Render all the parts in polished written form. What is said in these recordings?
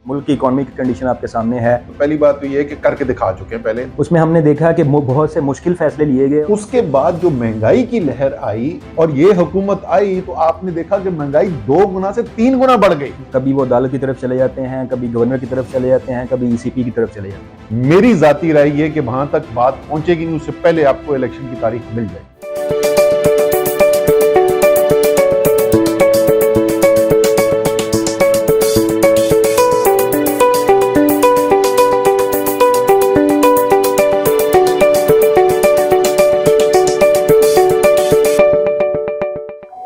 मुल्क की इकॉनमी की कंडीशन आपके सामने है। तो पहली बात तो ये है कि करके दिखा चुके हैं पहले। उसमें हमने देखा कि बहुत से मुश्किल फैसले लिए गए। उसके बाद जो महंगाई की लहर आई और ये हुकूमत आई तो आपने देखा कि महंगाई 2 गुना से 3 गुना बढ़ गई। कभी वो अदालत की तरफ चले जाते हैं, कभी गवर्नर की तरफ चले जाते हैं, कभी ईसीपी की तरफ चले जाते हैं। मेरी जाती राय ये कि वहां तक बात पहुंचेगी नहीं, उससे पहले आपको इलेक्शन की तारीख मिल जाए।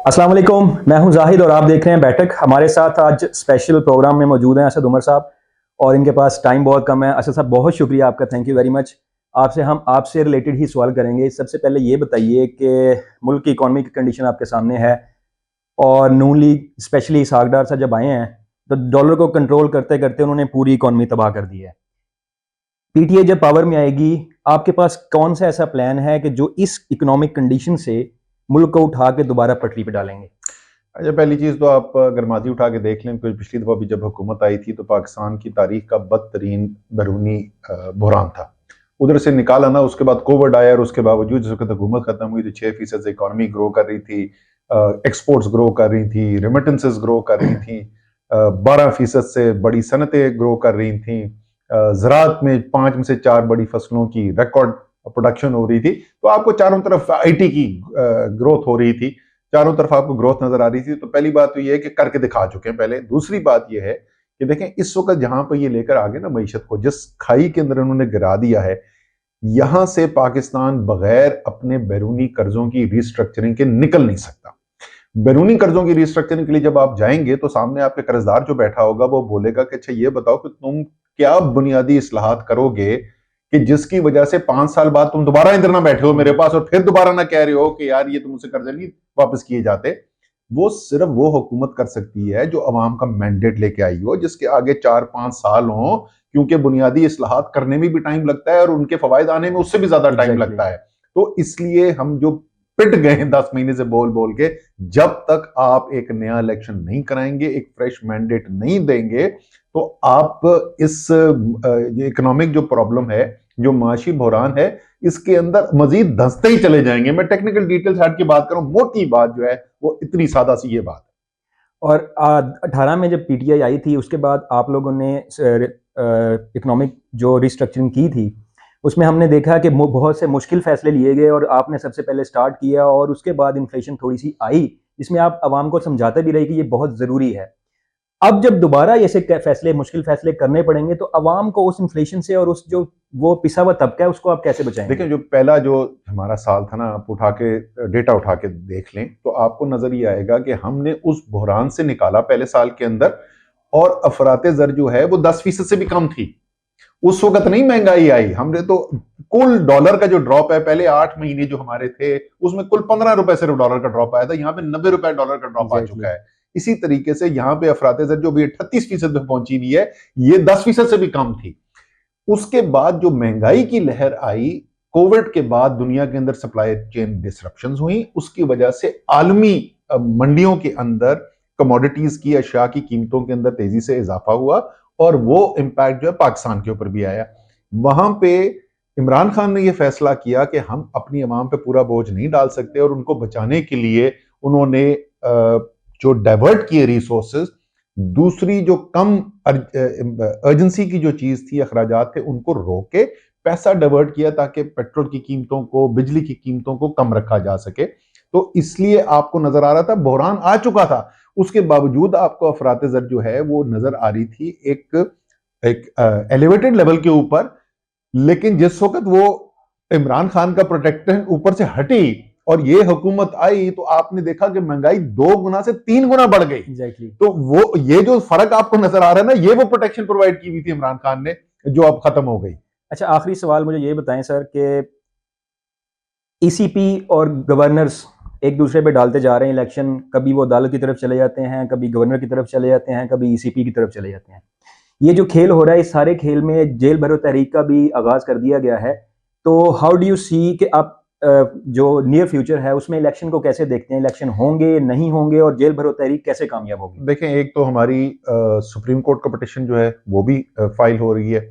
अस्सलाम वालेकुम, मैं हूं जाहिद और आप देख रहे हैं बैठक। हमारे साथ आज स्पेशल प्रोग्राम में मौजूद हैं असद उमर साहब और इनके पास टाइम बहुत कम है। असद साहब बहुत शुक्रिया आपका, थैंक यू वेरी मच। हम आपसे रिलेटेड ही सवाल करेंगे। सबसे पहले ये बताइए कि मुल्क की इकॉनमी की कंडीशन आपके सामने है और नून लीग स्पेशली इसहाक डार साहब जब आए हैं तो डॉलर को कंट्रोल करते करते उन्होंने पूरी इकॉनमी तबाह कर दी है। पीटीआई जब पावर में आएगी, आपके पास कौन सा ऐसा प्लान है कि जो इस इकोनॉमिक कंडीशन से मुल्क को उठा के दोबारा पटरी पे डालेंगे? अच्छा, पहली चीज तो आप अगर माजी उठा के देख लें तो पिछली दफा भी जब हुकूमत आई थी तो पाकिस्तान की तारीख का बदतरीन बैरूनी बहरान था। उधर से निकाला ना, उसके बाद कोविड आया और उसके बावजूद जिस वक्त हुकूमत खत्म हुई तो 6% इकॉनमी ग्रो कर रही थी, एक्सपोर्ट्स ग्रो कर रही थी, रेमिटेंसेस ग्रो कर रही थी, 12% से बड़ी सनतें ग्रो कर रही थी, ज़राअत में 5 में से 4 बड़ी फसलों की रिकॉर्ड प्रोडक्शन हो रही थी। तो आपको चारों तरफ आईटी की ग्रोथ हो रही थी, चारों तरफ आपको ग्रोथ नजर आ रही थी। तो पहली बात तो ये है कि करके दिखा चुके हैं पहले। दूसरी बात ये है कि देखें इस वक्त जहां पर ये लेकर आगे ना मईशत को, जिस खाई के अंदर उन्होंने गिरा दिया है, यहां से पाकिस्तान बगैर अपने बैरूनी कर्जों की रिस्ट्रक्चरिंग के निकल नहीं सकता। बैरूनी कर्जों की रिस्ट्रक्चरिंग के लिए जब आप जाएंगे तो सामने आपके कर्जदार जो बैठा होगा वो बोलेगा कि अच्छा ये बताओ कि तुम क्या बुनियादी इस्लाहात करोगे कि जिसकी वजह से 5 साल बाद तुम दोबारा इधर ना बैठे हो मेरे पास और फिर दोबारा ना कह रहे हो कि यार ये तुमसे कर्जे नहीं वापस किए जाते। वो सिर्फ वो हुकूमत कर सकती है जो अवाम का मैंडेट लेके आई हो, जिसके आगे 4-5 साल हो, क्योंकि बुनियादी इस्लाहात करने में भी टाइम लगता है और उनके फवायद आने में उससे भी ज्यादा टाइम लगता है। तो इसलिए हम जो पिट गए हैं 10 महीने से बोल बोल के, जब तक आप एक नया इलेक्शन नहीं कराएंगे, एक फ्रेश मैंडेट नहीं देंगे, तो आप इस इकोनॉमिक जो प्रॉब्लम है, जो माशी बहरान है, इसके अंदर मजीद धंसते ही चले जाएंगे। मैं टेक्निकल डिटेल्स हट के बात करूं, मोटी बात जो है वो इतनी सादा सी ये बात है। और 18 में जब पीटीआई आई थी उसके बाद आप लोगों ने इकोनॉमिक जो रिस्ट्रक्चरिंग की थी उसमें हमने देखा कि बहुत से मुश्किल फैसले लिए गए और आपने सबसे पहले स्टार्ट किया और उसके बाद इन्फ्लेशन थोड़ी सी आई, जिसमें आप आवाम को समझाते भी रहे कि ये बहुत ज़रूरी है। अब जब दोबारा ऐसे फैसले, मुश्किल फैसले करने पड़ेंगे तो आवाम को उस इन्फ्लेशन से और उस जो वो पिसा हुआ तबका है उसको आप कैसे बचाएंगे? देखिए, जो पहला जो हमारा साल था ना, आप उठा के डेटा उठा के देख लें तो आपको नजर ये आएगा कि हमने उस बहरान से निकाला पहले साल के अंदर, और अफराते ज़र जो है वो 10% से भी कम थी। उस वक्त नहीं महंगाई आई, हमने तो कुल डॉलर का जो ड्रॉप है, पहले 8 महीने जो हमारे थे उसमें कुल 15 रुपए सिर्फ डॉलर का ड्रॉप आया था, यहाँ पे 90 रुपए डॉलर का ड्रॉप आ चुका है। इसी तरीके से यहाँ पे अफराते ज़र जो भी 38% पे पहुंची हुई है, ये 10% से भी कम थी। उसके बाद जो महंगाई की लहर आई, कोविड के बाद दुनिया के अंदर सप्लाई चेन डिसरप्शंस हुई, उसकी वजह से आलमी मंडियों के अंदर कमोडिटीज की, अशिया की कीमतों के अंदर तेजी से इजाफा हुआ और वो इंपैक्ट जो है पाकिस्तान के ऊपर भी आया। वहां पे इमरान खान ने यह फैसला किया कि हम अपनी अवाम पे पूरा बोझ नहीं डाल सकते और उनको बचाने के लिए उन्होंने जो डाइवर्ट किए रिसोर्सेज, दूसरी जो कम अर्जेंसी की जो चीज थी, अखराजात थे, उनको रोके पैसा डाइवर्ट किया ताकि पेट्रोल की कीमतों को, बिजली की कीमतों को कम रखा जा सके। तो इसलिए आपको नजर आ रहा था बहरान आ चुका था, उसके बावजूद आपको अफराते ज़र जो है वो नजर आ रही थी एक एलिवेटेड लेवल के ऊपर। लेकिन जिस वक्त वो इमरान खान का प्रोटेक्शन ऊपर से हटी और ये हुकूमत आई तो आपने देखा कि महंगाई 2 गुना से 3 गुना बढ़ गई। तो वो ये जो फर्क आपको नजर आ रहा है ना, ये वो प्रोटेक्शन प्रोवाइड की हुई थी इमरान खान ने, जो अब खत्म हो गई। अच्छा, आखिरी सवाल मुझे ये बताएं सर कि ईसीपी और गवर्नर्स एक दूसरे पे डालते जा रहे हैं इलेक्शन, कभी वो अदालत की तरफ चले जाते हैं, कभी गवर्नर की तरफ चले जाते हैं, कभी ईसीपी की तरफ चले जाते हैं। ये जो खेल हो रहा है, इस सारे खेल में जेल भरो तहरीक का भी आगाज कर दिया गया है। तो हाउ डू यू सी कि आप जो नियर फ्यूचर है उसमें इलेक्शन को कैसे देखते हैं? इलेक्शन होंगे, नहीं होंगे, और जेल भरो तहरीक कैसे कामयाब होगी? देखें, एक तो हमारी सुप्रीम कोर्ट का पिटिशन जो है वो भी फाइल हो रही है,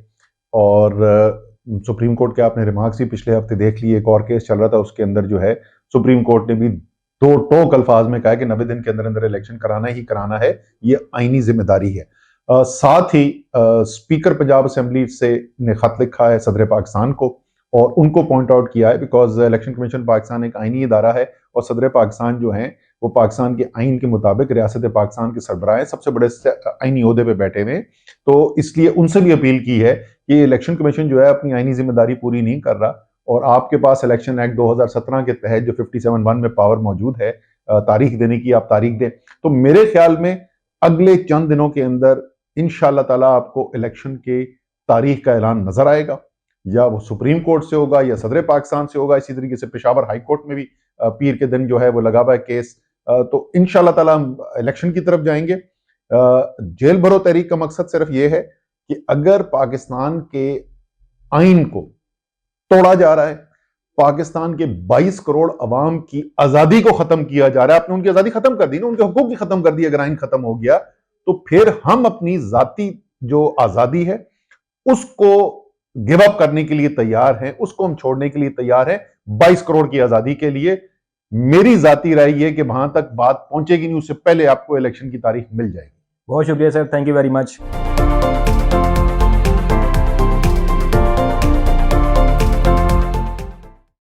और सुप्रीम कोर्ट के आपने रिमार्क्स भी पिछले हफ्ते देख लिए। एक और केस चल रहा था, उसके अंदर जो है सुप्रीम कोर्ट ने भी दो टोक अल्फाज में कहा कि 90 दिन के अंदर अंदर इलेक्शन कराना ही कराना है, ये आईनी जिम्मेदारी है। साथ ही स्पीकर पंजाब असेंबली से ने खत लिखा है सदर पाकिस्तान को, और उनको पॉइंट आउट किया है, बिकॉज इलेक्शन कमीशन पाकिस्तान एक आईनी इदारा है, और सदर पाकिस्तान जो है वो पाकिस्तान के आइन के मुताबिक रियासत पाकिस्तान के सरबराह हैं, सबसे बड़े आईनी ओहदे पे बैठे हुए। तो इसलिए उनसे भी अपील की है कि इलेक्शन कमीशन जो है अपनी आईनी जिम्मेदारी पूरी नहीं कर रहा, और आपके पास इलेक्शन एक्ट 2017 के तहत जो 57(1) में पावर मौजूद है तारीख देने की, आप तारीख दें। तो मेरे ख्याल में अगले चंद दिनों के अंदर इंशाअल्लाह ताला आपको इलेक्शन के तारीख का ऐलान नजर आएगा, या वो सुप्रीम कोर्ट से होगा या सदर पाकिस्तान से होगा। इसी तरीके से पेशावर हाई कोर्ट में भी पीर के दिन जो है वो लगा हुआ है केस। तो इंशाअल्लाह ताला हम इलेक्शन की तरफ जाएंगे। जेल भरो तहरीक का मकसद सिर्फ ये है कि अगर पाकिस्तान के आइन को तोड़ा जा रहा है, पाकिस्तान के 22 करोड़ अवाम की आजादी को खत्म किया जा रहा है, आपने उनकी आजादी खत्म कर दी ना, उनके हुकूक की खत्म कर दी, अगर आइन खत्म हो गया तो फिर हम अपनी जाती जो आजादी है उसको गिव अप करने के लिए तैयार हैं, उसको हम छोड़ने के लिए तैयार हैं 22 करोड़ की आजादी के लिए। मेरी जाती राय ये कि वहां तक बात पहुंचेगी नहीं, उससे पहले आपको इलेक्शन की तारीख मिल जाएगी। बहुत शुक्रिया sir, thank you very much.